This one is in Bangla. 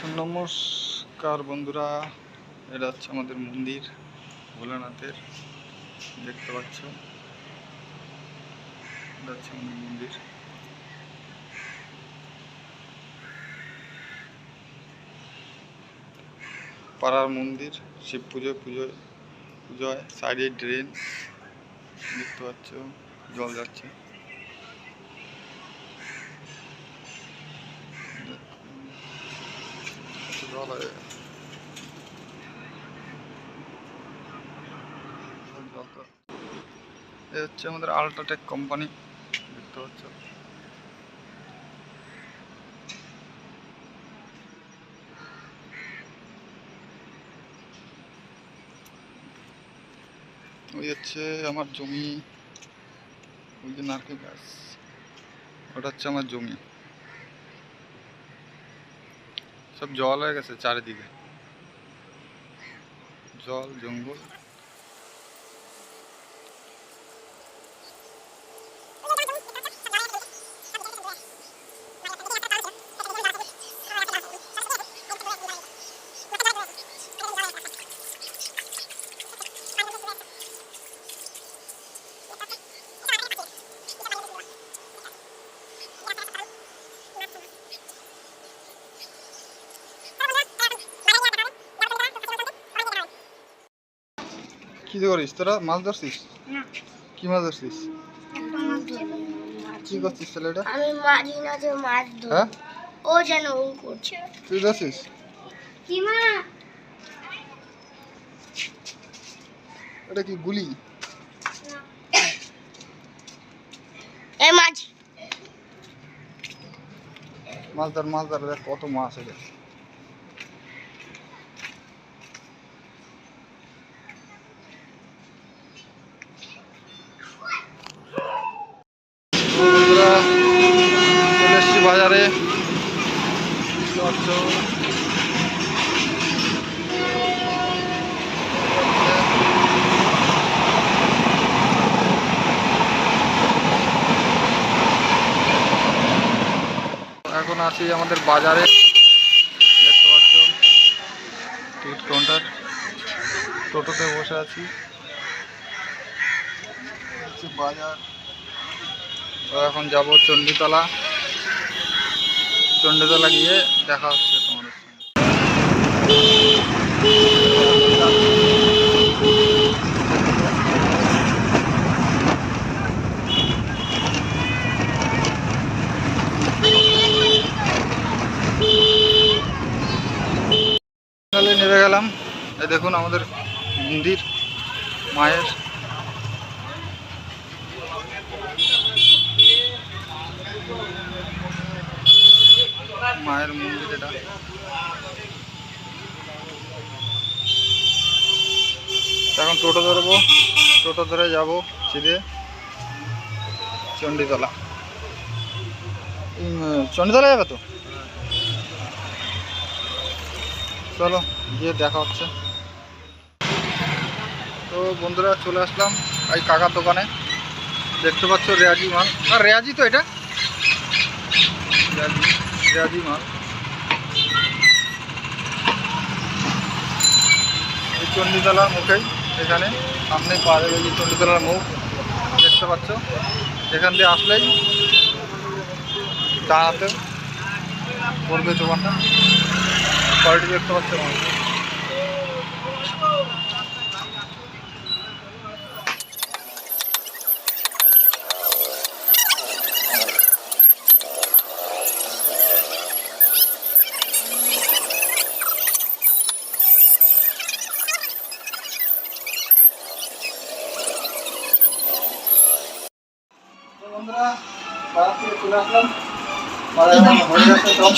নমস্কার বন্ধুরা, এটা হচ্ছে আমাদের মন্দির ভোলানাথের। দেখতে পাচ্ছ, এটা হচ্ছে আমাদের মন্দির। পাড়ার মন্দির, শিব পুজো হয়। সাইডে ড্রেন দেখতে পাচ্ছ, জল যাচ্ছে। জল হয়, এ হচ্ছে আমাদের আল্ট্রাটেক কোম্পানি, দেখতে পাচ্ছ। ওই হচ্ছে আমার জমি, ওই যে নারকেল গাছ, ওটা হচ্ছে আমার জমি। সব জল হয়ে গেছে, চারিদিকে জল জঙ্গল। কি করিস তোরা? মাছ ধরছিস? কি মাছ ধরছিস? কি করছিস তাহলে এটা? আমি মারি না, যে মাছ ধর। হ্যাঁ, ও যেন ও করছে। তুই ধরছিস? কি মা? এটা কি গুলি? এই মাছ মাছ ধর, দেখ কত মাছ এটা। বন্ধুরা, চলে এসছি বাজারে। এখন আছি আমাদের বাজারে, দেখতে পাচ্ছ টিকিট কাউন্টার। টোটোতে বসে আছি, বাজার। এখন যাব চণ্ডীতলা গিয়ে দেখা হচ্ছে তোমাদের সঙ্গে। নেমে গেলাম। এই দেখুন আমাদের মন্দির, মায়ের। মায়ের মন্দির এটা। এখন টোটো ধরবো, টোটো ধরে যাব সিধে চণ্ডীতলা। চণ্ডীতলা যাবে তো? চলো গিয়ে দেখা হচ্ছে। তো বন্ধুরা, চলে আসলাম এই কাকার দোকানে। দেখতে পাচ্ছ রেয়াজি মাল। আর রেয়াজি তো এটা, রেয়াজি মাল। এই চণ্ডীতলার মুখেই, এখানে সামনেই পাওয়া যাবে যে চণ্ডীতলার মুখ, দেখতে পাচ্ছ। এখান দিয়ে আসলেই ডানাতে পড়বে দোকানটা। কোয়ালিটি দেখতে পাচ্ছ আমার। বন্ধুরা, বাজার থেকে চলে আসলাম। বাজারে হয়ে গেছে সব।